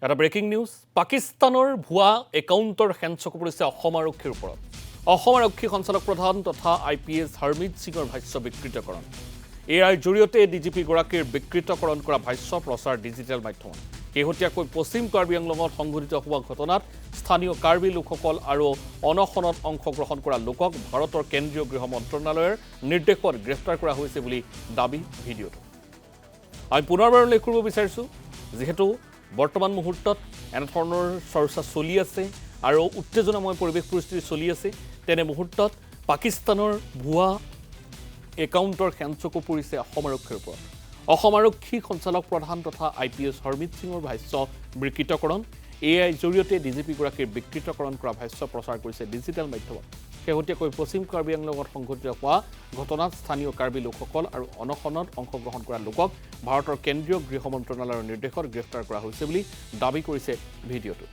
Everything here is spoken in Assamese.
এটা ব্ৰেকিং নিউজ পাকিস্তানৰ ভুৱা একাউণ্টৰ হেণ্ডচকু পৰিছে অসম আৰক্ষীৰ ওপৰত অসম আৰক্ষী সঞ্চালক প্ৰধান তথা IPS হৰমিত সিঙৰ ভাষ্য বিকৃতকৰণ ইয়াৰ জৰিয়তে ডিজিপি গৰাকীৰ বিকৃতকৰণ কৰা ভাষ্য প্ৰচাৰ ডিজিটেল মাধ্যমত শেহতীয়াকৈ পশ্চিম কাৰ্বি আংলঙত সংঘটিত হোৱা ঘটনাত স্থানীয় কাৰ্বি লোকসকল আৰু অনশনত অংশগ্ৰহণ কৰা লোকক ভাৰতৰ কেন্দ্ৰীয় গৃহ মন্ত্ৰণালয়ৰ নিৰ্দেশত গ্ৰেপ্তাৰ কৰা হৈছে বুলি দাবী ভিডিঅ'টো আমি পুনৰবাৰ উল্লেখ কৰিব বিচাৰিছোঁ যিহেতু বৰ্তমান মুহূৰ্তত এনেধৰণৰ চৰ্চা চলি আছে আৰু উত্তেজনাময় পৰিৱেশ পৰিস্থিতি চলি আছে তেনে মুহূৰ্তত পাকিস্তানৰ ভুৱা একাউণ্টৰ হেণ্ডচকু পৰিছে অসম আৰক্ষীৰ ওপৰত অসম আৰক্ষী সঞ্চালক প্ৰধান তথা IPS হৰমিত সিঙৰ ভাষ্য বিকৃতকৰণ AI জৰিয়তে ডিজিপি গৰাকীৰ বিকৃতকৰণ কৰা ভাষ্য প্ৰচাৰ কৰিছে ডিজিটেল মাধ্যমত শেহতীয়াকৈ পশ্চিম কাৰ্বি আংলঙত সংঘটিত হোৱা ঘটনাত স্থানীয় কাৰ্বি লোকসকল আৰু অনশনত অংশগ্ৰহণ কৰা লোকক ভাৰতৰ কেন্দ্ৰীয় গৃহ মন্ত্ৰণালয়ৰ নিৰ্দেশত গ্ৰেপ্তাৰ কৰা হৈছে বুলি দাবী কৰিছে ভিডিঅ'টো